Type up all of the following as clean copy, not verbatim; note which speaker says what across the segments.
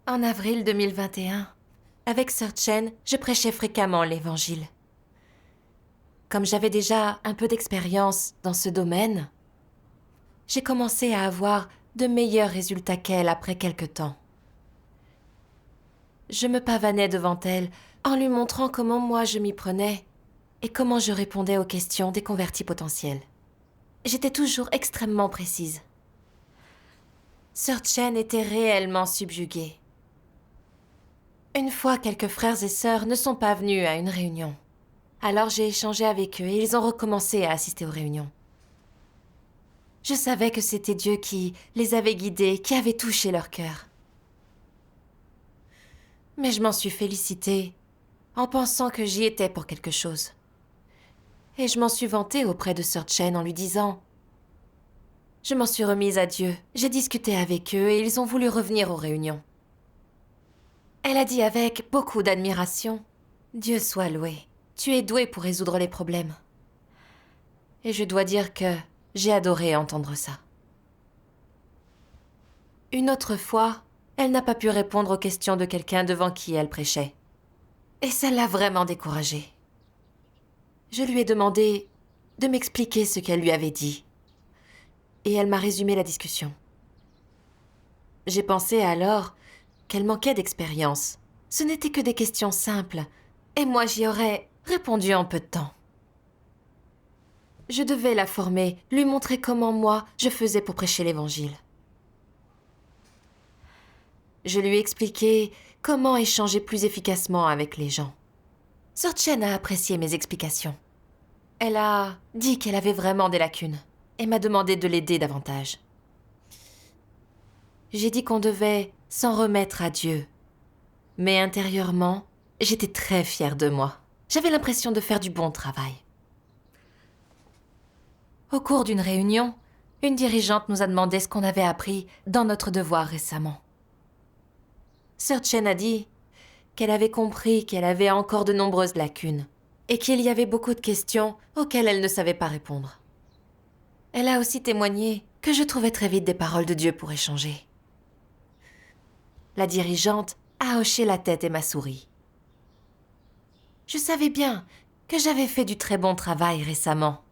Speaker 1: En avril 2021, avec Sœur Chen, je prêchais fréquemment l'Évangile. Comme j'avais déjà un peu d'expérience dans ce domaine, j'ai commencé à avoir de meilleurs résultats qu'elle après quelque temps. Je me pavanais devant elle en lui montrant comment moi je m'y prenais et comment je répondais aux questions des convertis potentiels. J'étais toujours extrêmement précise. Sœur Chen était réellement subjuguée. Une fois, quelques frères et sœurs ne sont pas venus à une réunion. Alors j'ai échangé avec eux et ils ont recommencé à assister aux réunions. Je savais que c'était Dieu qui les avait guidés, qui avait touché leur cœur. Mais je m'en suis félicitée en pensant que j'y étais pour quelque chose. Et je m'en suis vantée auprès de Sœur Chen en lui disant « Je m'en suis remise à Dieu, j'ai discuté avec eux et ils ont voulu revenir aux réunions. » Elle a dit avec beaucoup d'admiration « Dieu soit loué, tu es doué pour résoudre les problèmes. » Et je dois dire que j'ai adoré entendre ça. Une autre fois, elle n'a pas pu répondre aux questions de quelqu'un devant qui elle prêchait. Et ça l'a vraiment découragée. Je lui ai demandé de m'expliquer ce qu'elle lui avait dit. Et elle m'a résumé la discussion. J'ai pensé alors qu'elle manquait d'expérience. Ce n'étaient que des questions simples, et moi j'y aurais répondu en peu de temps. Je devais la former, lui montrer comment moi je faisais pour prêcher l'Évangile. Je lui ai expliqué comment échanger plus efficacement avec les gens. Sœur Chen a apprécié mes explications. Elle a dit qu'elle avait vraiment des lacunes et m'a demandé de l'aider davantage. J'ai dit qu'on devait s'en remettre à Dieu. Mais intérieurement, j'étais très fière de moi. J'avais l'impression de faire du bon travail. Au cours d'une réunion, une dirigeante nous a demandé ce qu'on avait appris dans notre devoir récemment. Sœur Chen a dit qu'elle avait compris qu'elle avait encore de nombreuses lacunes et qu'il y avait beaucoup de questions auxquelles elle ne savait pas répondre. Elle a aussi témoigné que je trouvais très vite des paroles de Dieu pour échanger. La dirigeante a hoché la tête et m'a souri. Je savais bien que j'avais fait du très bon travail récemment.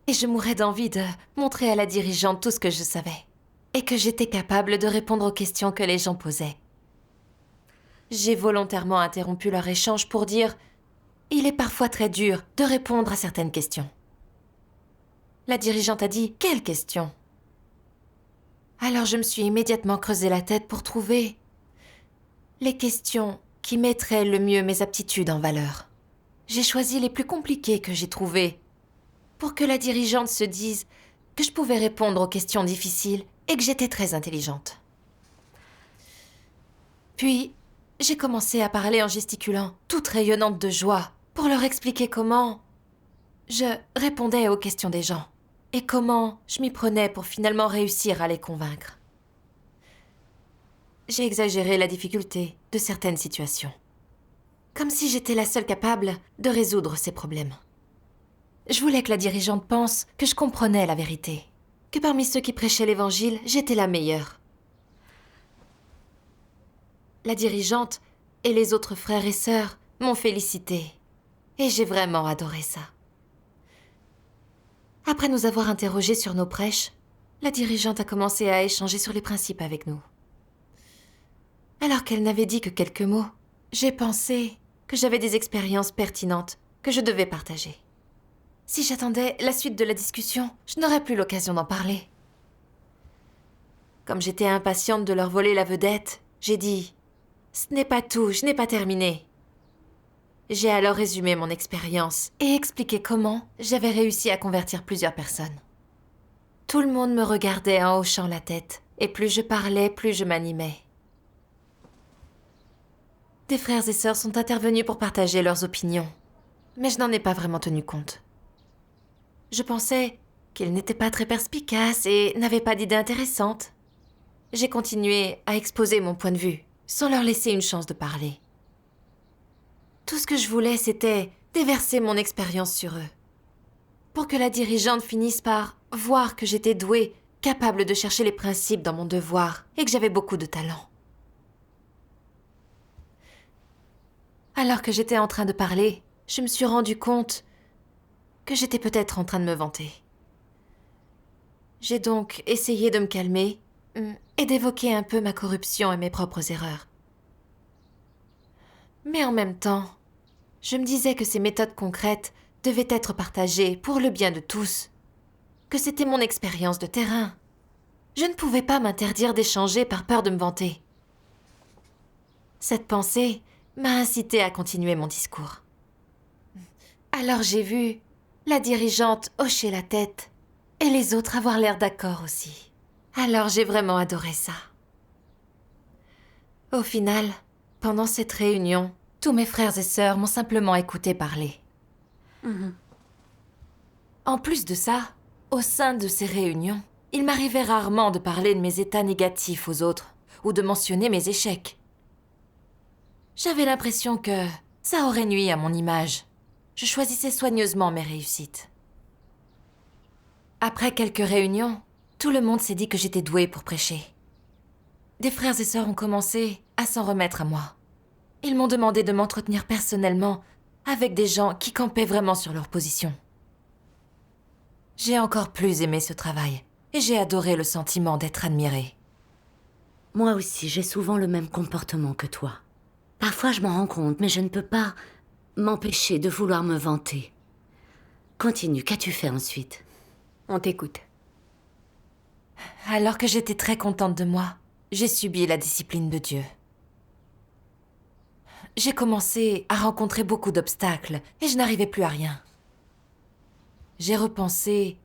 Speaker 1: Et je mourais d'envie de montrer à la dirigeante tout ce que je savais et que j'étais capable de répondre aux questions que les gens posaient. J'ai volontairement interrompu leur échange pour dire « Il est parfois très dur de répondre à certaines questions. » La dirigeante a dit « Quelles questions ?» Alors je me suis immédiatement creusé la tête pour trouver les questions qui mettraient le mieux mes aptitudes en valeur. J'ai choisi les plus compliquées que j'ai trouvées pour que la dirigeante se dise que je pouvais répondre aux questions difficiles et que j'étais très intelligente. Puis, j'ai commencé à parler en gesticulant, toute rayonnante de joie, pour leur expliquer comment je répondais aux questions des gens et comment je m'y prenais pour finalement réussir à les convaincre. J'ai exagéré la difficulté de certaines situations, comme si j'étais la seule capable de résoudre ces problèmes. Je voulais que la dirigeante pense que je comprenais la vérité, que parmi ceux qui prêchaient l'Évangile, j'étais la meilleure. La dirigeante et les autres frères et sœurs m'ont félicitée, et j'ai vraiment adoré ça. Après nous avoir interrogés sur nos prêches, la dirigeante a commencé à échanger sur les principes avec nous. Alors qu'elle n'avait dit que quelques mots, j'ai pensé que j'avais des expériences pertinentes que je devais partager. Si j'attendais la suite de la discussion, je n'aurais plus l'occasion d'en parler. Comme j'étais impatiente de leur voler la vedette, j'ai dit « Ce n'est pas tout, je n'ai pas terminé ». J'ai alors résumé mon expérience et expliqué comment j'avais réussi à convertir plusieurs personnes. Tout le monde me regardait en hochant la tête, et plus je parlais, plus je m'animais. Des frères et sœurs sont intervenus pour partager leurs opinions, mais je n'en ai pas vraiment tenu compte. Je pensais qu'ils n'étaient pas très perspicaces et n'avaient pas d'idées intéressantes. J'ai continué à exposer mon point de vue, sans leur laisser une chance de parler. Tout ce que je voulais, c'était déverser mon expérience sur eux, pour que la dirigeante finisse par voir que j'étais douée, capable de chercher les principes dans mon devoir et que j'avais beaucoup de talent. Alors que j'étais en train de parler, je me suis rendu compte que j'étais peut-être en train de me vanter. J'ai donc essayé de me calmer et d'évoquer un peu ma corruption et mes propres erreurs. Mais en même temps, je me disais que ces méthodes concrètes devaient être partagées pour le bien de tous, que c'était mon expérience de terrain. Je ne pouvais pas m'interdire d'échanger par peur de me vanter. Cette pensée m'a incité à continuer mon discours. Alors j'ai vu la dirigeante hocher la tête et les autres avoir l'air d'accord aussi. Alors j'ai vraiment adoré ça. Au final, pendant cette réunion, tous mes frères et sœurs m'ont simplement écouté parler. En plus de ça, au sein de ces réunions, il m'arrivait rarement de parler de mes états négatifs aux autres ou de mentionner mes échecs. J'avais l'impression que ça aurait nui à mon image. Je choisissais soigneusement mes réussites. Après quelques réunions, tout le monde s'est dit que j'étais douée pour prêcher. Des frères et sœurs ont commencé à s'en remettre à moi. Ils m'ont demandé de m'entretenir personnellement avec des gens qui campaient vraiment sur leur position. J'ai encore plus aimé ce travail et j'ai adoré le sentiment d'être admirée.
Speaker 2: Moi aussi, j'ai souvent le même comportement que toi. Parfois, je m'en rends compte, mais je ne peux pas m'empêcher de vouloir me vanter. Continue, qu'as-tu fait ensuite?
Speaker 3: On t'écoute.
Speaker 1: Alors que j'étais très contente de moi, j'ai subi la discipline de Dieu. J'ai commencé à rencontrer beaucoup d'obstacles et je n'arrivais plus à rien. J'ai repensé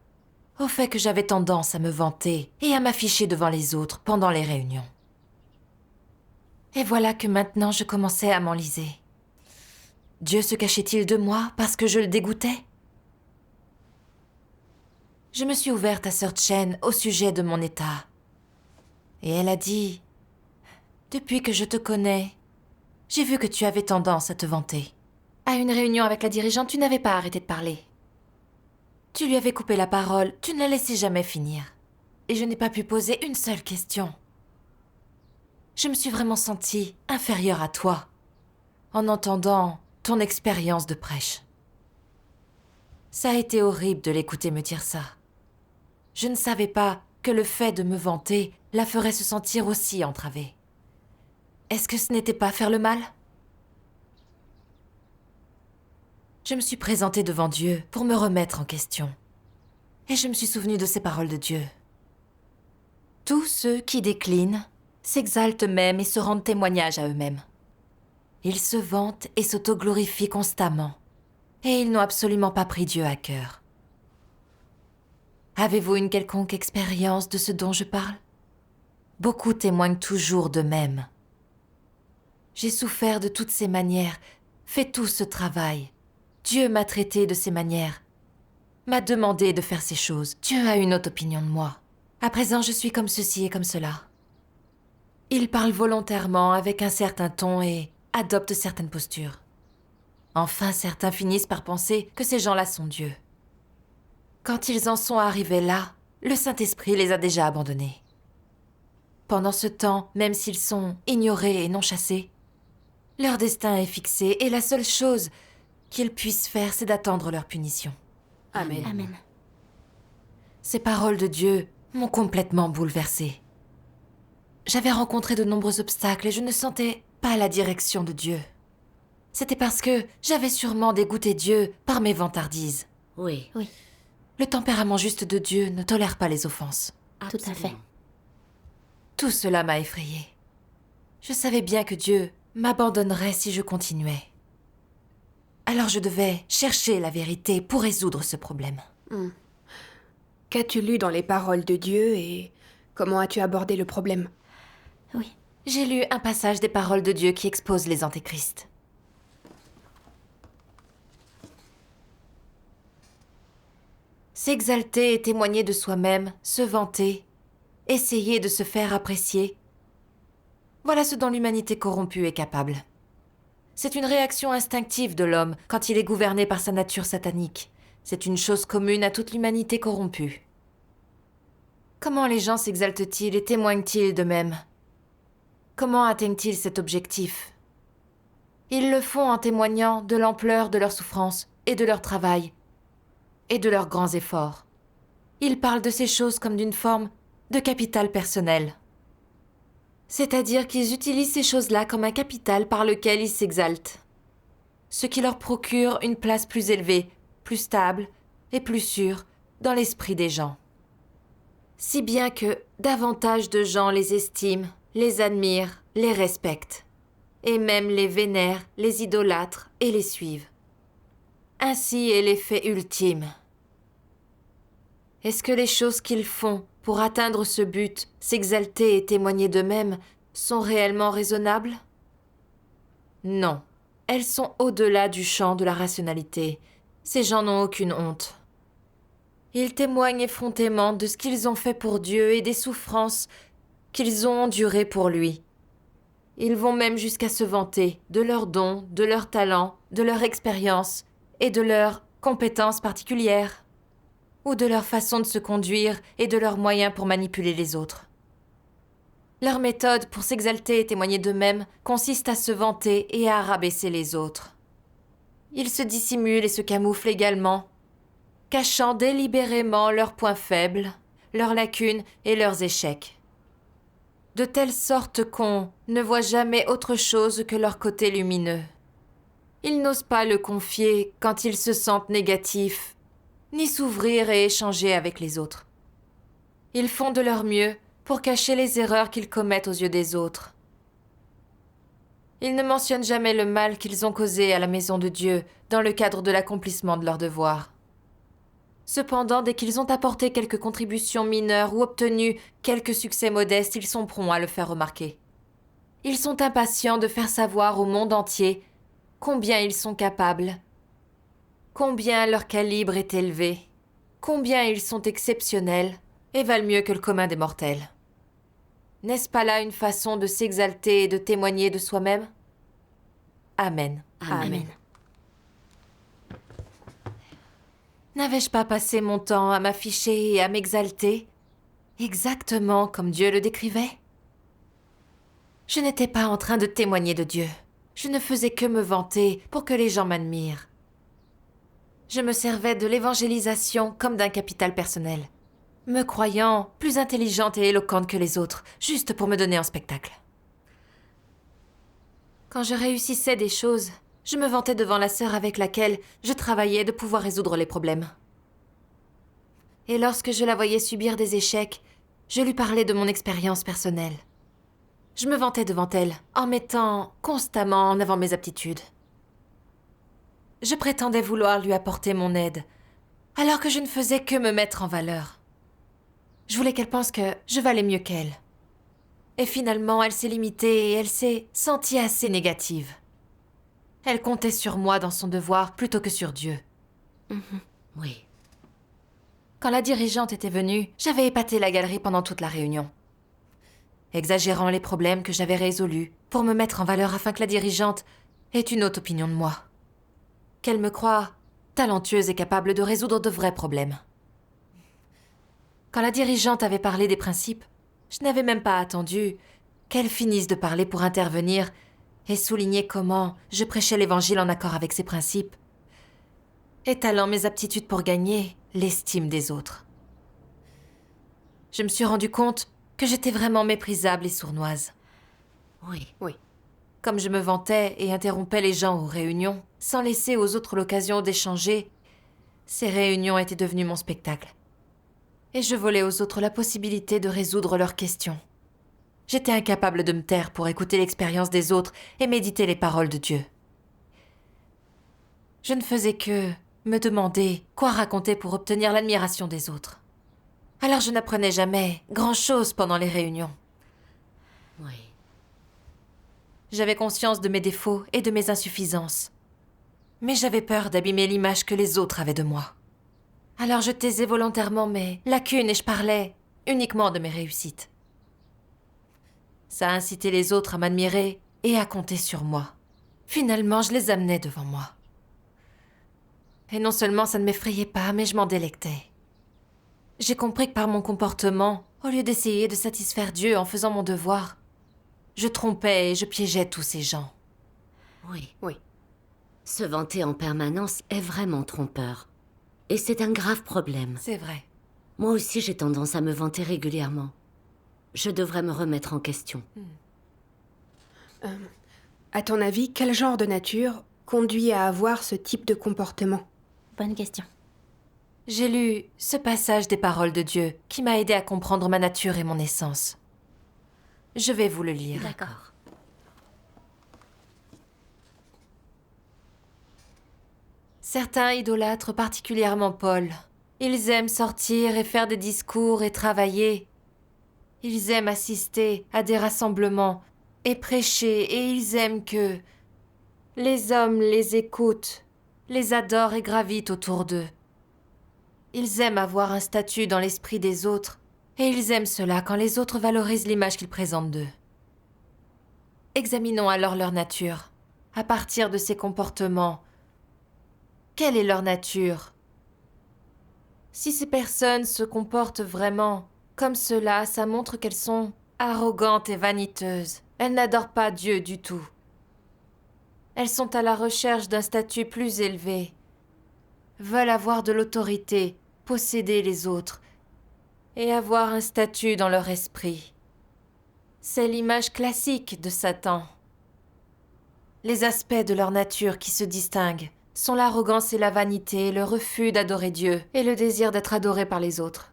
Speaker 1: au fait que j'avais tendance à me vanter et à m'afficher devant les autres pendant les réunions. Et voilà que maintenant je commençais à m'enliser. Dieu se cachait-il de moi parce que je le dégoûtais? Je me suis ouverte à Sœur Chen au sujet de mon état. Et elle a dit « Depuis que je te connais, j'ai vu que tu avais tendance à te vanter. À une réunion avec la dirigeante, tu n'avais pas arrêté de parler. Tu lui avais coupé la parole, tu ne la laissais jamais finir. Et je n'ai pas pu poser une seule question. Je me suis vraiment sentie inférieure à toi en entendant ton expérience de prêche. Ça a été horrible de l'écouter me dire ça. Je ne savais pas que le fait de me vanter la ferait se sentir aussi entravée. Est-ce que ce n'était pas faire le mal? Je me suis présentée devant Dieu pour me remettre en question. Et je me suis souvenue de ces paroles de Dieu. Tous ceux qui déclinent s'exaltent même et se rendent témoignage à eux-mêmes. Ils se vantent et s'auto-glorifient constamment. Et ils n'ont absolument pas pris Dieu à cœur. Avez-vous une quelconque expérience de ce dont je parle? Beaucoup témoignent toujours d'eux-mêmes. J'ai souffert de toutes ces manières, fait tout ce travail. Dieu m'a traité de ces manières, m'a demandé de faire ces choses. Dieu a une autre opinion de moi. À présent, je suis comme ceci et comme cela. Il parle volontairement avec un certain ton et adopte certaines postures. Enfin, certains finissent par penser que ces gens-là sont Dieu. Quand ils en sont arrivés là, le Saint-Esprit les a déjà abandonnés. Pendant ce temps, même s'ils sont ignorés et non chassés, leur destin est fixé et la seule chose qu'ils puissent faire, c'est d'attendre leur punition.
Speaker 3: Amen.
Speaker 2: Amen.
Speaker 1: Ces paroles de Dieu m'ont complètement bouleversée. J'avais rencontré de nombreux obstacles et je ne sentais pas la direction de Dieu. C'était parce que j'avais sûrement dégoûté Dieu par mes vantardises.
Speaker 2: Oui.
Speaker 3: Oui.
Speaker 1: Le tempérament juste de Dieu ne tolère pas les offenses.
Speaker 3: Tout à fait.
Speaker 1: Tout cela m'a effrayée. Je savais bien que Dieu m'abandonnerait si je continuais. Alors je devais chercher la vérité pour résoudre ce problème.
Speaker 3: Qu'as-tu lu dans les paroles de Dieu et comment as-tu abordé le problème?
Speaker 1: Oui. J'ai lu un passage des paroles de Dieu qui expose les antéchrists. S'exalter et témoigner de soi-même, se vanter, essayer de se faire apprécier. Voilà ce dont l'humanité corrompue est capable. C'est une réaction instinctive de l'homme quand il est gouverné par sa nature satanique. C'est une chose commune à toute l'humanité corrompue. Comment les gens s'exaltent-ils et témoignent-ils d'eux-mêmes? Comment atteignent-ils cet objectif? Ils le font en témoignant de l'ampleur de leur souffrance et de leur travail et de leurs grands efforts. Ils parlent de ces choses comme d'une forme de capital personnel. C'est-à-dire qu'ils utilisent ces choses-là comme un capital par lequel ils s'exaltent, ce qui leur procure une place plus élevée, plus stable et plus sûre dans l'esprit des gens. Si bien que davantage de gens les estiment, les admirent, les respectent, et même les vénèrent, les idolâtrent et les suivent. Ainsi est l'effet ultime. Est-ce que les choses qu'ils font pour atteindre ce but, s'exalter et témoigner d'eux-mêmes, sont réellement raisonnables? Non. Elles sont au-delà du champ de la rationalité. Ces gens n'ont aucune honte. Ils témoignent effrontément de ce qu'ils ont fait pour Dieu et des souffrances qu'ils ont endurées pour lui. Ils vont même jusqu'à se vanter de leurs dons, de leurs talents, de leur expérience et de leurs compétences particulières, ou de leur façon de se conduire et de leurs moyens pour manipuler les autres. Leur méthode pour s'exalter et témoigner d'eux-mêmes consiste à se vanter et à rabaisser les autres. Ils se dissimulent et se camouflent également, cachant délibérément leurs points faibles, leurs lacunes et leurs échecs. De telle sorte qu'on ne voit jamais autre chose que leur côté lumineux. Ils n'osent pas le confier quand ils se sentent négatifs, ni s'ouvrir et échanger avec les autres. Ils font de leur mieux pour cacher les erreurs qu'ils commettent aux yeux des autres. Ils ne mentionnent jamais le mal qu'ils ont causé à la maison de Dieu dans le cadre de l'accomplissement de leurs devoirs. Cependant, dès qu'ils ont apporté quelques contributions mineures ou obtenu quelques succès modestes, ils sont prompts à le faire remarquer. Ils sont impatients de faire savoir au monde entier combien ils sont capables, combien leur calibre est élevé, combien ils sont exceptionnels et valent mieux que le commun des mortels. N'est-ce pas là une façon de s'exalter et de témoigner de soi-même? Amen.
Speaker 2: Amen.
Speaker 1: N'avais-je pas passé mon temps à m'afficher et à m'exalter, exactement comme Dieu le décrivait? Je n'étais pas en train de témoigner de Dieu. Je ne faisais que me vanter pour que les gens m'admirent. Je me servais de l'évangélisation comme d'un capital personnel, me croyant plus intelligente et éloquente que les autres, juste pour me donner un spectacle. Quand je réussissais des choses, je me vantais devant la sœur avec laquelle je travaillais de pouvoir résoudre les problèmes. Et lorsque je la voyais subir des échecs, je lui parlais de mon expérience personnelle. Je me vantais devant elle, en mettant constamment en avant mes aptitudes. Je prétendais vouloir lui apporter mon aide, alors que je ne faisais que me mettre en valeur. Je voulais qu'elle pense que je valais mieux qu'elle. Et finalement, elle s'est limitée et elle s'est sentie assez négative. Elle comptait sur moi dans son devoir plutôt que sur Dieu.
Speaker 2: Oui.
Speaker 1: Quand la dirigeante était venue, j'avais épaté la galerie pendant toute la réunion, exagérant les problèmes que j'avais résolus pour me mettre en valeur afin que la dirigeante ait une haute opinion de moi. Qu'elle me croie talentueuse et capable de résoudre de vrais problèmes. Quand la dirigeante avait parlé des principes, je n'avais même pas attendu qu'elle finisse de parler pour intervenir et souligner comment je prêchais l'évangile en accord avec ses principes, étalant mes aptitudes pour gagner l'estime des autres. Je me suis rendu compte que j'étais vraiment méprisable et sournoise.
Speaker 2: Oui.
Speaker 1: Comme je me vantais et interrompais les gens aux réunions, sans laisser aux autres l'occasion d'échanger, ces réunions étaient devenues mon spectacle. Et je volais aux autres la possibilité de résoudre leurs questions. J'étais incapable de me taire pour écouter l'expérience des autres et méditer les paroles de Dieu. Je ne faisais que me demander quoi raconter pour obtenir l'admiration des autres. Alors je n'apprenais jamais grand-chose pendant les réunions.
Speaker 2: Oui.
Speaker 1: J'avais conscience de mes défauts et de mes insuffisances. Mais j'avais peur d'abîmer l'image que les autres avaient de moi. Alors je taisais volontairement mes lacunes et je parlais uniquement de mes réussites. Ça a incité les autres à m'admirer et à compter sur moi. Finalement, je les amenais devant moi. Et non seulement ça ne m'effrayait pas, mais je m'en délectais. J'ai compris que par mon comportement, au lieu d'essayer de satisfaire Dieu en faisant mon devoir, je trompais et je piégeais tous ces gens.
Speaker 2: Oui.
Speaker 3: Oui.
Speaker 2: Se vanter en permanence est vraiment trompeur. Et c'est un grave problème.
Speaker 1: C'est vrai.
Speaker 2: Moi aussi, j'ai tendance à me vanter régulièrement. Je devrais me remettre en question.
Speaker 3: À ton avis, quel genre de nature conduit à avoir ce type de comportement?
Speaker 4: Bonne question.
Speaker 1: J'ai lu ce passage des paroles de Dieu qui m'a aidé à comprendre ma nature et mon essence. Je vais vous le lire.
Speaker 4: D'accord.
Speaker 1: Certains idolâtrent particulièrement Paul. Ils aiment sortir et faire des discours et travailler. Ils aiment assister à des rassemblements et prêcher, et ils aiment que les hommes les écoutent, les adorent et gravitent autour d'eux. Ils aiment avoir un statut dans l'esprit des autres, et ils aiment cela quand les autres valorisent l'image qu'ils présentent d'eux. Examinons alors leur nature. À partir de ces comportements, quelle est leur nature? Si ces personnes se comportent vraiment comme cela, ça montre qu'elles sont arrogantes et vaniteuses. Elles n'adorent pas Dieu du tout. Elles sont à la recherche d'un statut plus élevé, veulent avoir de l'autorité, posséder les autres et avoir un statut dans leur esprit. C'est l'image classique de Satan. Les aspects de leur nature qui se distinguent sont l'arrogance et la vanité, le refus d'adorer Dieu et le désir d'être adoré par les autres.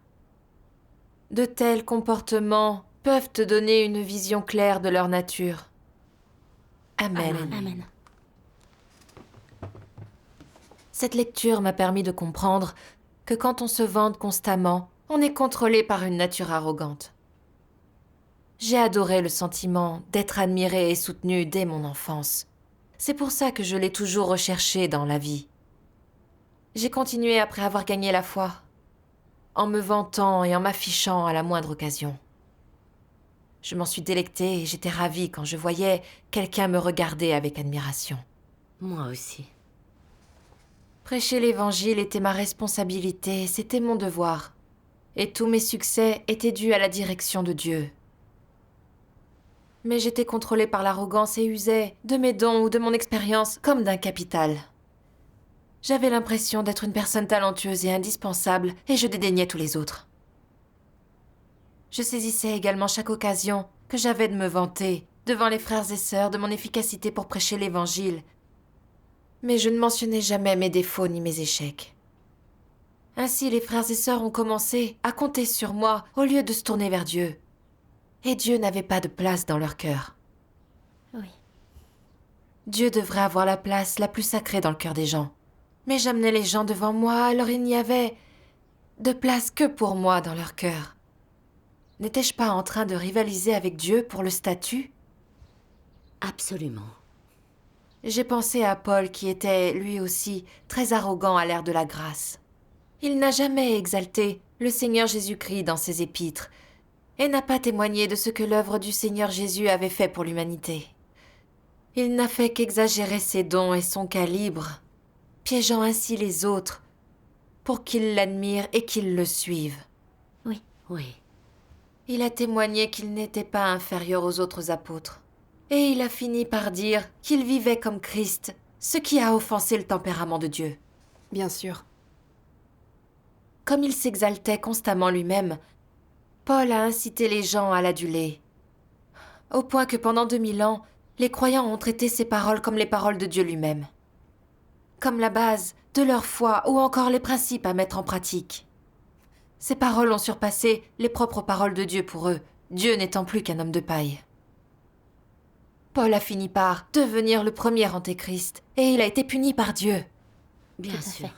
Speaker 1: De tels comportements peuvent te donner une vision claire de leur nature. Amen.
Speaker 4: Amen.
Speaker 1: Cette lecture m'a permis de comprendre que quand on se vante constamment, on est contrôlé par une nature arrogante. J'ai adoré le sentiment d'être admiré et soutenu dès mon enfance. C'est pour ça que je l'ai toujours recherché dans la vie. J'ai continué après avoir gagné la foi, en me vantant et en m'affichant à la moindre occasion. Je m'en suis délectée et j'étais ravie quand je voyais quelqu'un me regarder avec admiration.
Speaker 2: Moi aussi.
Speaker 1: Prêcher l'Évangile était ma responsabilité, c'était mon devoir. Et tous mes succès étaient dus à la direction de Dieu. Mais j'étais contrôlée par l'arrogance et usais de mes dons ou de mon expérience comme d'un capital. J'avais l'impression d'être une personne talentueuse et indispensable, et je dédaignais tous les autres. Je saisissais également chaque occasion que j'avais de me vanter devant les frères et sœurs de mon efficacité pour prêcher l'Évangile. Mais je ne mentionnais jamais mes défauts ni mes échecs. Ainsi, les frères et sœurs ont commencé à compter sur moi au lieu de se tourner vers Dieu. Et Dieu n'avait pas de place dans leur cœur.
Speaker 4: Oui.
Speaker 1: Dieu devrait avoir la place la plus sacrée dans le cœur des gens. Mais j'amenais les gens devant moi, alors il n'y avait de place que pour moi dans leur cœur. N'étais-je pas en train de rivaliser avec Dieu pour le statut?
Speaker 2: Absolument.
Speaker 1: J'ai pensé à Paul qui était, lui aussi, très arrogant à l'ère de la grâce. Il n'a jamais exalté le Seigneur Jésus-Christ dans ses épîtres et n'a pas témoigné de ce que l'œuvre du Seigneur Jésus avait fait pour l'humanité. Il n'a fait qu'exagérer ses dons et son calibre, piégeant ainsi les autres pour qu'ils l'admirent et qu'ils le suivent.
Speaker 2: Oui.
Speaker 1: Il a témoigné qu'il n'était pas inférieur aux autres apôtres. Et il a fini par dire qu'il vivait comme Christ, ce qui a offensé le tempérament de Dieu.
Speaker 3: Bien sûr.
Speaker 1: Comme il s'exaltait constamment lui-même, Paul a incité les gens à l'aduler. Au point que pendant 2000 ans, les croyants ont traité ces paroles comme les paroles de Dieu lui-même. Comme la base de leur foi ou encore les principes à mettre en pratique. Ces paroles ont surpassé les propres paroles de Dieu pour eux, Dieu n'étant plus qu'un homme de paille. Paul a fini par devenir le premier antéchrist, et il a été puni par Dieu.
Speaker 2: Bien
Speaker 4: Tout à
Speaker 2: sûr.
Speaker 4: fait.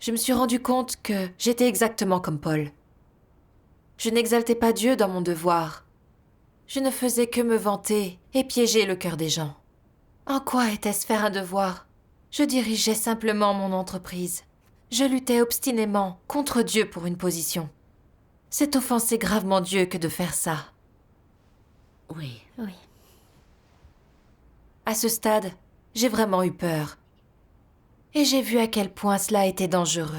Speaker 1: Je me suis rendu compte que j'étais exactement comme Paul. Je n'exaltais pas Dieu dans mon devoir. Je ne faisais que me vanter et piéger le cœur des gens. En quoi était-ce faire un devoir? Je dirigeais simplement mon entreprise. Je luttais obstinément contre Dieu pour une position. C'est offenser gravement Dieu que de faire ça.
Speaker 2: Oui.
Speaker 4: Oui.
Speaker 1: À ce stade, j'ai vraiment eu peur. Et j'ai vu à quel point cela était dangereux.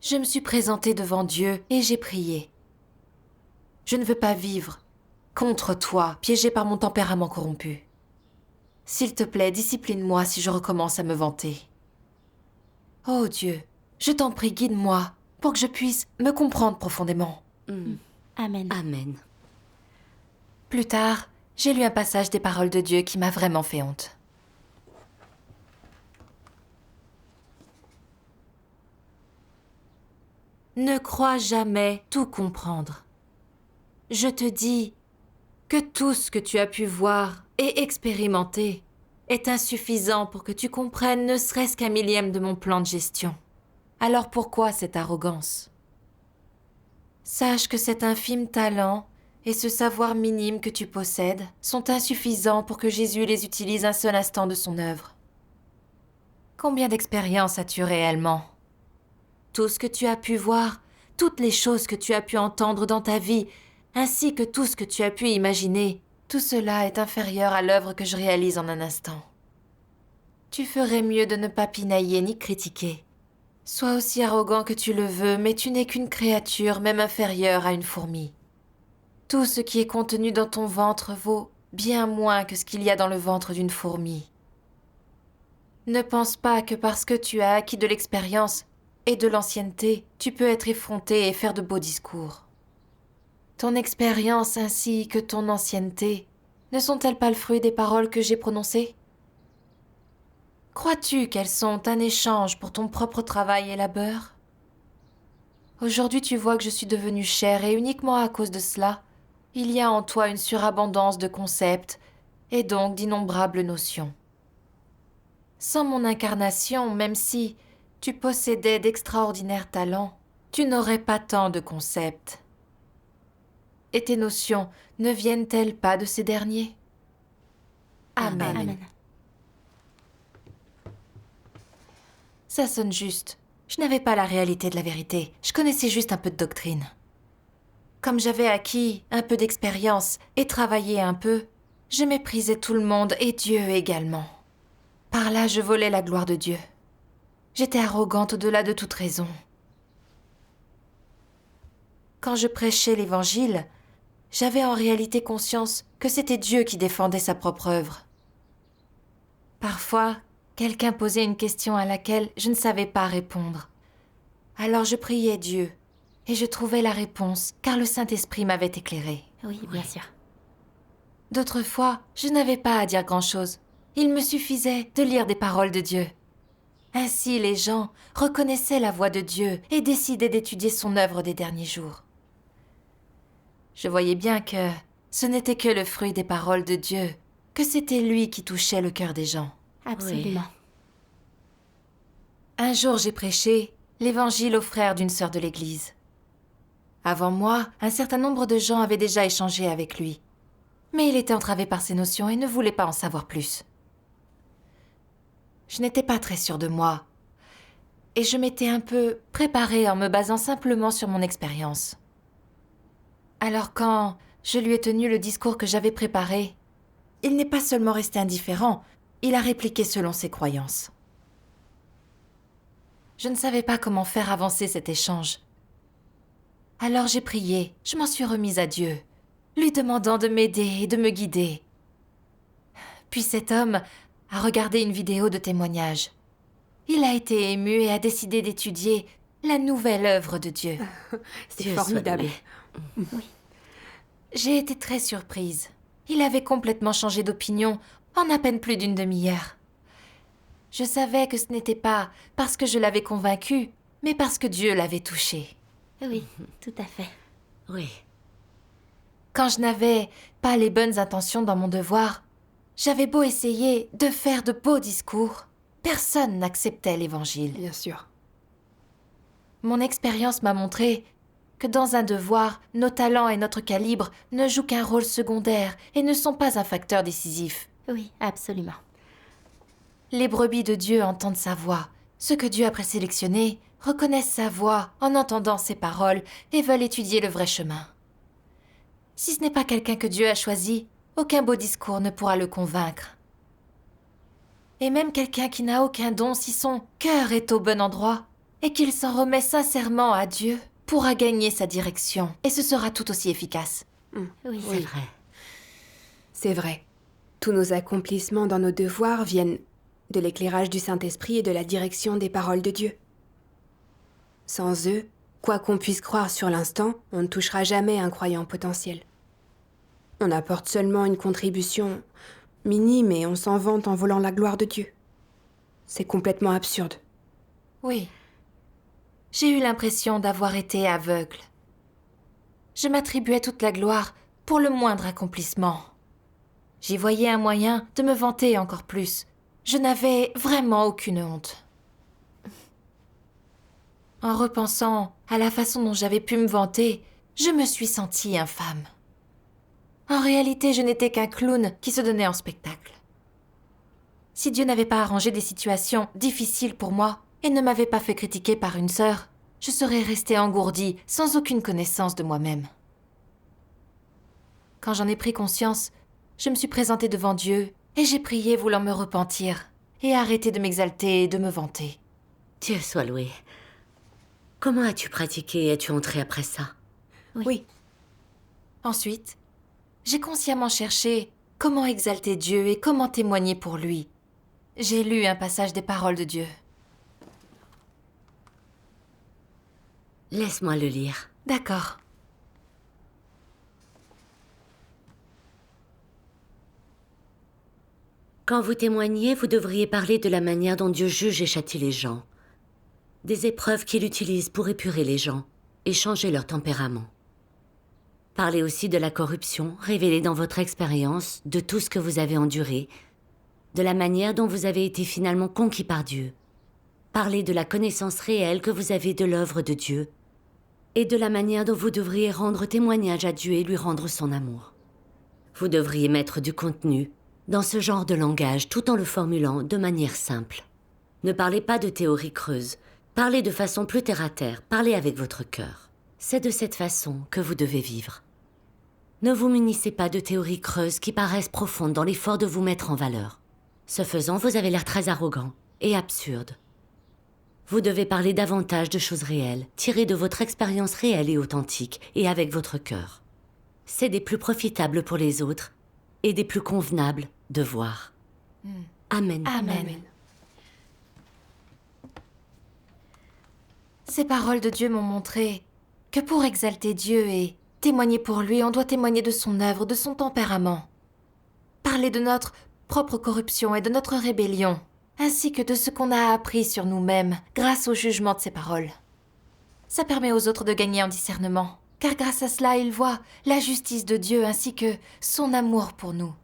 Speaker 1: Je me suis présentée devant Dieu et j'ai prié. Je ne veux pas vivre contre toi, piégée par mon tempérament corrompu. S'il te plaît, discipline-moi si je recommence à me vanter. Oh Dieu, je t'en prie, guide-moi pour que je puisse me comprendre profondément.
Speaker 4: Amen.
Speaker 2: Amen.
Speaker 1: Plus tard, j'ai lu un passage des paroles de Dieu qui m'a vraiment fait honte. Ne crois jamais tout comprendre. Je te dis que tout ce que tu as pu voir et expérimenter est insuffisant pour que tu comprennes ne serait-ce qu'un millième de mon plan de gestion. Alors pourquoi cette arrogance? Sache que cet infime talent et ce savoir minime que tu possèdes sont insuffisants pour que Jésus les utilise un seul instant de son œuvre. Combien d'expériences as-tu réellement? Tout ce que tu as pu voir, toutes les choses que tu as pu entendre dans ta vie, ainsi que tout ce que tu as pu imaginer, tout cela est inférieur à l'œuvre que je réalise en un instant. Tu ferais mieux de ne pas pinailler ni critiquer. Sois aussi arrogant que tu le veux, mais tu n'es qu'une créature, même inférieure à une fourmi. Tout ce qui est contenu dans ton ventre vaut bien moins que ce qu'il y a dans le ventre d'une fourmi. Ne pense pas que parce que tu as acquis de l'expérience et de l'ancienneté, tu peux être effronté et faire de beaux discours. Ton expérience ainsi que ton ancienneté, ne sont-elles pas le fruit des paroles que j'ai prononcées? Crois-tu qu'elles sont un échange pour ton propre travail et labeur? Aujourd'hui, tu vois que je suis devenue chair et uniquement à cause de cela, il y a en toi une surabondance de concepts et donc d'innombrables notions. Sans mon incarnation, même si tu possédais d'extraordinaires talents, tu n'aurais pas tant de concepts. Et tes notions ne viennent-elles pas de ces derniers? Amen.
Speaker 4: Amen.
Speaker 1: Ça sonne juste. Je n'avais pas la réalité de la vérité. Je connaissais juste un peu de doctrine. Comme j'avais acquis un peu d'expérience et travaillé un peu, je méprisais tout le monde et Dieu également. Par là, je volais la gloire de Dieu. J'étais arrogante au-delà de toute raison. Quand je prêchais l'Évangile, j'avais en réalité conscience que c'était Dieu qui défendait sa propre œuvre. Parfois, quelqu'un posait une question à laquelle je ne savais pas répondre. Alors je priais Dieu, et je trouvais la réponse, car le Saint-Esprit m'avait éclairée.
Speaker 4: Oui, bien sûr.
Speaker 1: D'autres fois, je n'avais pas à dire grand-chose. Il me suffisait de lire des paroles de Dieu. Ainsi, les gens reconnaissaient la voix de Dieu et décidaient d'étudier son œuvre des derniers jours. Je voyais bien que ce n'était que le fruit des paroles de Dieu, que c'était lui qui touchait le cœur des gens.
Speaker 4: Absolument.
Speaker 1: Un jour, j'ai prêché l'Évangile aux frères d'une sœur de l'Église. Avant moi, un certain nombre de gens avaient déjà échangé avec lui. Mais il était entravé par ses notions et ne voulait pas en savoir plus. Je n'étais pas très sûre de moi. Et je m'étais un peu préparée en me basant simplement sur mon expérience. Alors quand je lui ai tenu le discours que j'avais préparé, il n'est pas seulement resté indifférent, il a répliqué selon ses croyances. Je ne savais pas comment faire avancer cet échange. Alors j'ai prié, je m'en suis remise à Dieu, lui demandant de m'aider et de me guider. Puis cet homme a regardé une vidéo de témoignage. Il a été ému et a décidé d'étudier la nouvelle œuvre de Dieu.
Speaker 3: C'est
Speaker 2: Dieu
Speaker 3: formidable.
Speaker 2: soit loué.
Speaker 1: J'ai été très surprise. Il avait complètement changé d'opinion en à peine plus d'une demi-heure. Je savais que ce n'était pas parce que je l'avais convaincu, mais parce que Dieu l'avait touché.
Speaker 4: Oui, tout à fait.
Speaker 2: Oui.
Speaker 1: Quand je n'avais pas les bonnes intentions dans mon devoir, j'avais beau essayer de faire de beaux discours, personne n'acceptait l'Évangile.
Speaker 3: Bien sûr.
Speaker 1: Mon expérience m'a montré que dans un devoir, nos talents et notre calibre ne jouent qu'un rôle secondaire et ne sont pas un facteur décisif.
Speaker 4: Oui, absolument.
Speaker 1: Les brebis de Dieu entendent sa voix. Ceux que Dieu a présélectionnés reconnaissent sa voix en entendant ses paroles et veulent étudier le vrai chemin. Si ce n'est pas quelqu'un que Dieu a choisi, aucun beau discours ne pourra le convaincre. Et même quelqu'un qui n'a aucun don, si son cœur est au bon endroit et qu'il s'en remet sincèrement à Dieu, pourra gagner sa direction et ce sera tout aussi efficace.
Speaker 4: Oui,
Speaker 2: C'est vrai.
Speaker 3: C'est vrai. Tous nos accomplissements dans nos devoirs viennent de l'éclairage du Saint-Esprit et de la direction des paroles de Dieu. Sans eux, quoi qu'on puisse croire sur l'instant, on ne touchera jamais un croyant potentiel. On apporte seulement une contribution minime et on s'en vante en volant la gloire de Dieu. C'est complètement absurde.
Speaker 1: Oui. J'ai eu l'impression d'avoir été aveugle. Je m'attribuais toute la gloire pour le moindre accomplissement. J'y voyais un moyen de me vanter encore plus. Je n'avais vraiment aucune honte. En repensant à la façon dont j'avais pu me vanter, je me suis sentie infâme. En réalité, je n'étais qu'un clown qui se donnait en spectacle. Si Dieu n'avait pas arrangé des situations difficiles pour moi et ne m'avait pas fait critiquer par une sœur, je serais restée engourdie sans aucune connaissance de moi-même. Quand j'en ai pris conscience, je me suis présentée devant Dieu et j'ai prié voulant me repentir et arrêter de m'exalter et de me vanter.
Speaker 2: Dieu soit loué. Comment as-tu pratiqué et es-tu entré après ça?
Speaker 3: Oui.
Speaker 1: Ensuite, j'ai consciemment cherché comment exalter Dieu et comment témoigner pour lui. J'ai lu un passage des paroles de Dieu.
Speaker 2: Laisse-moi le lire.
Speaker 1: D'accord.
Speaker 2: Quand vous témoignez, vous devriez parler de la manière dont Dieu juge et châtie les gens, des épreuves qu'il utilise pour épurer les gens et changer leur tempérament. Parlez aussi de la corruption révélée dans votre expérience, de tout ce que vous avez enduré, de la manière dont vous avez été finalement conquis par Dieu. Parlez de la connaissance réelle que vous avez de l'œuvre de Dieu et de la manière dont vous devriez rendre témoignage à Dieu et lui rendre son amour. Vous devriez mettre du contenu dans ce genre de langage tout en le formulant de manière simple. Ne parlez pas de théories creuses, parlez de façon plus terre-à-terre, parlez avec votre cœur. C'est de cette façon que vous devez vivre. Ne vous munissez pas de théories creuses qui paraissent profondes dans l'effort de vous mettre en valeur. Ce faisant, vous avez l'air très arrogant et absurde. Vous devez parler davantage de choses réelles, tirées de votre expérience réelle et authentique, et avec votre cœur. C'est des plus profitables pour les autres et des plus convenables de voir. Amen.
Speaker 1: Amen. Ces paroles de Dieu m'ont montré que pour exalter Dieu et témoigner pour lui, on doit témoigner de son œuvre, de son tempérament. Parler de notre propre corruption et de notre rébellion, ainsi que de ce qu'on a appris sur nous-mêmes grâce au jugement de ces paroles. Ça permet aux autres de gagner en discernement, car grâce à cela, ils voient la justice de Dieu ainsi que son amour pour nous.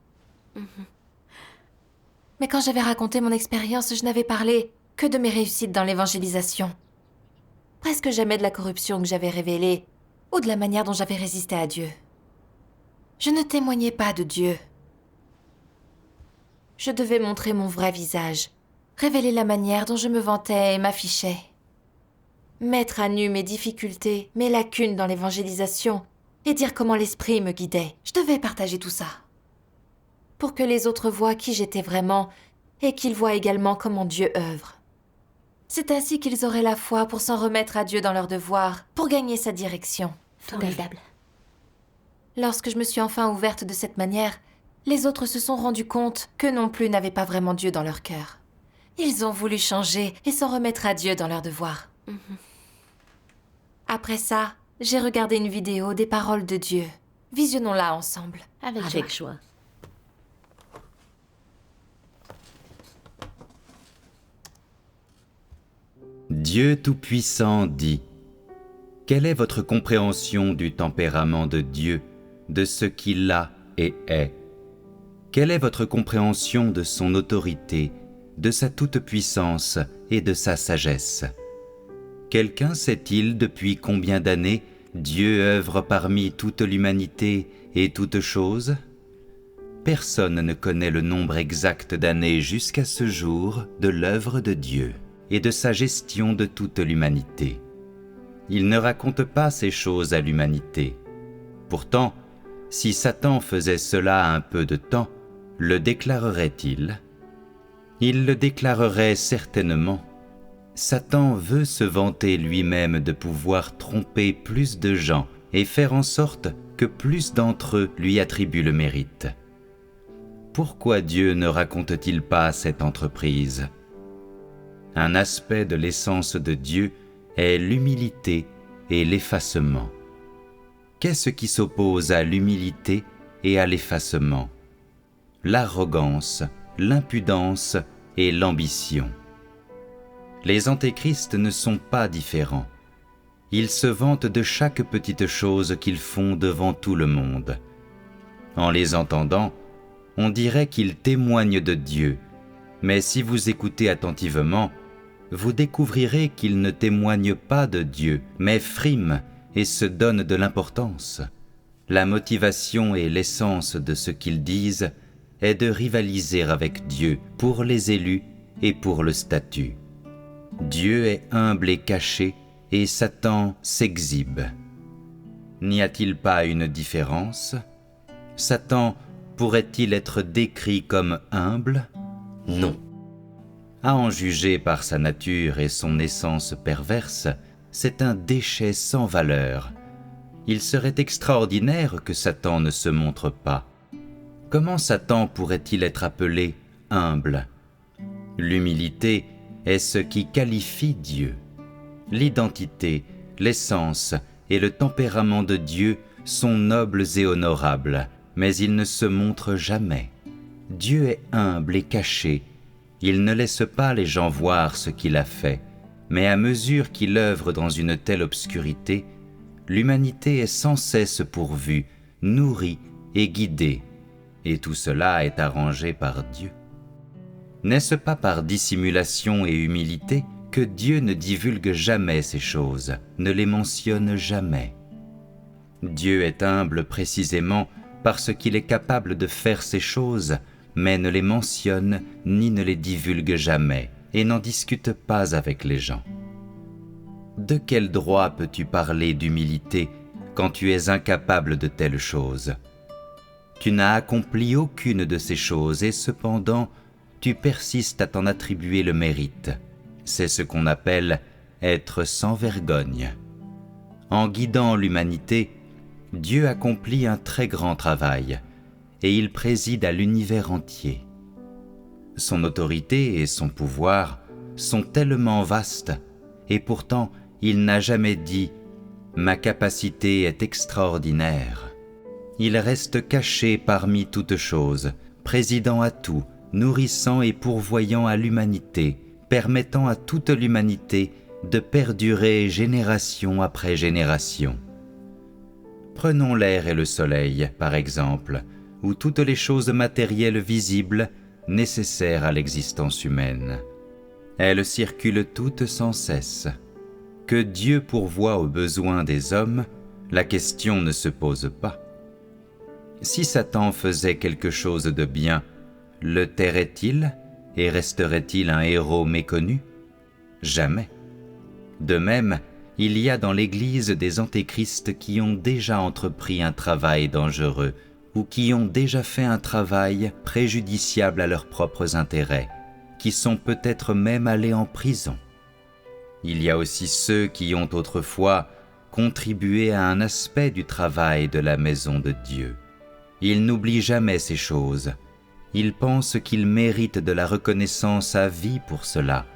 Speaker 1: Mais quand j'avais raconté mon expérience, je n'avais parlé que de mes réussites dans l'évangélisation. Presque jamais de la corruption que j'avais révélée ou de la manière dont j'avais résisté à Dieu. Je ne témoignais pas de Dieu. Je devais montrer mon vrai visage, révéler la manière dont je me vantais et m'affichais. Mettre à nu mes difficultés, mes lacunes dans l'évangélisation et dire comment l'esprit me guidait. Je devais partager tout ça. Pour que les autres voient qui j'étais vraiment et qu'ils voient également comment Dieu œuvre. C'est ainsi qu'ils auraient la foi pour s'en remettre à Dieu dans leur devoir, pour gagner sa direction.
Speaker 4: Formidable.
Speaker 1: Lorsque je me suis enfin ouverte de cette manière, les autres se sont rendus compte que non plus n'avaient pas vraiment Dieu dans leur cœur. Ils ont voulu changer et s'en remettre à Dieu dans leur devoir. Après ça, j'ai regardé une vidéo des paroles de Dieu. Visionnons-la ensemble.
Speaker 2: Avec joie.
Speaker 5: Dieu Tout-Puissant dit : quelle est votre compréhension du tempérament de Dieu, de ce qu'il a et est? Quelle est votre compréhension de son autorité, de sa toute-puissance et de sa sagesse? Quelqu'un sait-il depuis combien d'années Dieu œuvre parmi toute l'humanité et toutes choses? Personne ne connaît le nombre exact d'années jusqu'à ce jour de l'œuvre de Dieu et de sa gestion de toute l'humanité. Il ne raconte pas ces choses à l'humanité. Pourtant, si Satan faisait cela un peu de temps, le déclarerait-il? Il le déclarerait certainement. Satan veut se vanter lui-même de pouvoir tromper plus de gens et faire en sorte que plus d'entre eux lui attribuent le mérite. pourquoi Dieu ne raconte-t-il pas cette entreprise? Un aspect de l'essence de Dieu est l'humilité et l'effacement. Qu'est-ce qui s'oppose à l'humilité et à l'effacement? L'arrogance, l'impudence et l'ambition. Les antéchrists ne sont pas différents. Ils se vantent de chaque petite chose qu'ils font devant tout le monde. En les entendant, on dirait qu'ils témoignent de Dieu, mais si vous écoutez attentivement, vous découvrirez qu'ils ne témoignent pas de Dieu, mais friment et se donnent de l'importance. La motivation et l'essence de ce qu'ils disent est de rivaliser avec Dieu pour les élus et pour le statut. Dieu est humble et caché, et Satan s'exhibe. N'y a-t-il pas une différence? Satan pourrait-il être décrit comme humble?
Speaker 6: Non.
Speaker 5: À en juger par sa nature et son essence perverse, c'est un déchet sans valeur. Il serait extraordinaire que Satan ne se montre pas. Comment Satan pourrait-il être appelé humble? L'humilité est ce qui qualifie Dieu. L'identité, l'essence et le tempérament de Dieu sont nobles et honorables, mais ils ne se montrent jamais. Dieu est humble et caché. Il ne laisse pas les gens voir ce qu'il a fait, mais à mesure qu'il œuvre dans une telle obscurité, l'humanité est sans cesse pourvue, nourrie et guidée, et tout cela est arrangé par Dieu. N'est-ce pas par dissimulation et humilité que Dieu ne divulgue jamais ces choses, ne les mentionne jamais? Dieu est humble précisément parce qu'il est capable de faire ces choses, mais ne les mentionne ni ne les divulgue jamais, et n'en discute pas avec les gens. De quel droit peux-tu parler d'humilité quand tu es incapable de telles choses? Tu n'as accompli aucune de ces choses et cependant, tu persistes à t'en attribuer le mérite. C'est ce qu'on appelle être sans vergogne. En guidant l'humanité, Dieu accomplit un très grand travail et il préside à l'univers entier. Son autorité et son pouvoir sont tellement vastes et pourtant il n'a jamais dit « Ma capacité est extraordinaire ». Il reste caché parmi toutes choses, présidant à tout, nourrissant et pourvoyant à l'humanité, permettant à toute l'humanité de perdurer génération après génération. Prenons l'air et le soleil, par exemple, ou toutes les choses matérielles visibles nécessaires à l'existence humaine. Elles circulent toutes sans cesse. Que Dieu pourvoie aux besoins des hommes, la question ne se pose pas. Si Satan faisait quelque chose de bien, le tairait-il et resterait-il un héros méconnu? Jamais. De même, il y a dans l'Église des antéchrists qui ont déjà entrepris un travail dangereux ou qui ont déjà fait un travail préjudiciable à leurs propres intérêts, qui sont peut-être même allés en prison. Il y a aussi ceux qui ont autrefois contribué à un aspect du travail de la maison de Dieu. Ils n'oublient jamais ces choses. Ils pensent qu'ils méritent de la reconnaissance à vie pour cela.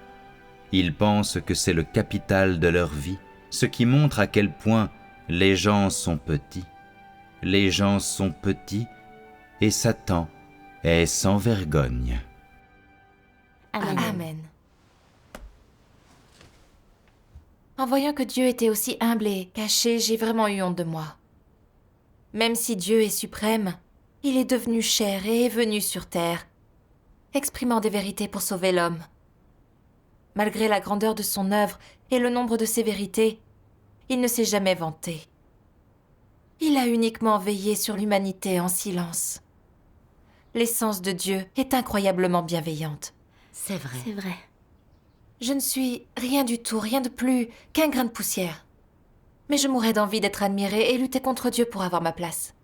Speaker 5: Ils pensent que c'est le capital de leur vie, ce qui montre à quel point les gens sont petits. Les gens sont petits et Satan est sans vergogne.
Speaker 4: Amen.
Speaker 1: Amen. En voyant que Dieu était aussi humble et caché, j'ai vraiment eu honte de moi. Même si Dieu est suprême, il est devenu chair et est venu sur terre, exprimant des vérités pour sauver l'homme. Malgré la grandeur de son œuvre et le nombre de ses vérités, il ne s'est jamais vanté. Il a uniquement veillé sur l'humanité en silence. L'essence de Dieu est incroyablement bienveillante.
Speaker 2: C'est vrai.
Speaker 4: C'est vrai.
Speaker 1: Je ne suis rien du tout, rien de plus qu'un grain de poussière. Mais je mourrais d'envie d'être admirée et lutter contre Dieu pour avoir ma place.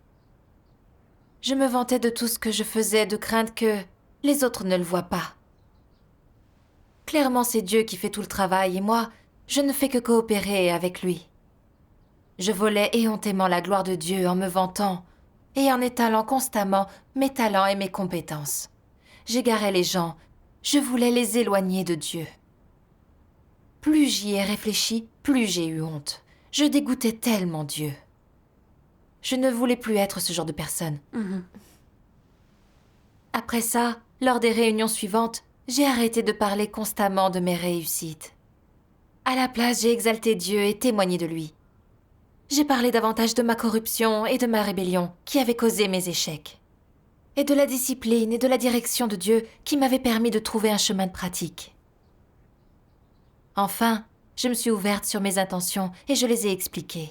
Speaker 1: Je me vantais de tout ce que je faisais de crainte que les autres ne le voient pas. Clairement, c'est Dieu qui fait tout le travail et moi, je ne fais que coopérer avec lui. Je volais éhontément la gloire de Dieu en me vantant et en étalant constamment mes talents et mes compétences. J'égarais les gens, je voulais les éloigner de Dieu. Plus j'y ai réfléchi, plus j'ai eu honte. Je dégoûtais tellement Dieu. Je ne voulais plus être ce genre de personne. Après ça, lors des réunions suivantes, j'ai arrêté de parler constamment de mes réussites. À la place, j'ai exalté Dieu et témoigné de lui. J'ai parlé davantage de ma corruption et de ma rébellion qui avait causé mes échecs. Et de la discipline et de la direction de Dieu qui m'avait permis de trouver un chemin de pratique. Enfin, je me suis ouverte sur mes intentions et je les ai expliquées,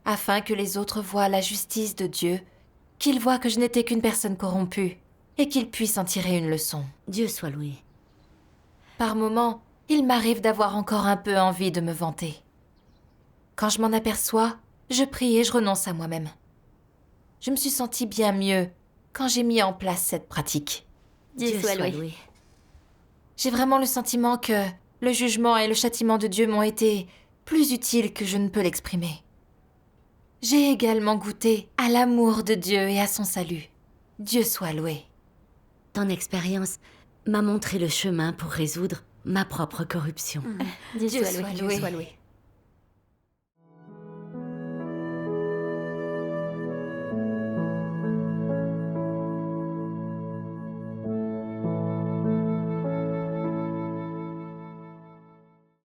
Speaker 1: afin que les autres voient la justice de Dieu, qu'ils voient que je n'étais qu'une personne corrompue et qu'ils puissent en tirer une leçon.
Speaker 2: Dieu soit loué.
Speaker 1: Par moments, il m'arrive d'avoir encore un peu envie de me vanter. Quand je m'en aperçois, je prie et je renonce à moi-même. Je me suis sentie bien mieux quand j'ai mis en place cette pratique.
Speaker 4: Dieu soit loué.
Speaker 1: J'ai vraiment le sentiment que le jugement et le châtiment de Dieu m'ont été plus utiles que je ne peux l'exprimer. J'ai également goûté à l'amour de Dieu et à son salut. Dieu soit loué.
Speaker 2: Ton expérience m'a montré le chemin pour résoudre ma propre corruption.
Speaker 4: Dieu
Speaker 1: Dieu
Speaker 4: soit
Speaker 1: soit
Speaker 4: loué.
Speaker 1: loué.
Speaker 3: Dieu soit loué.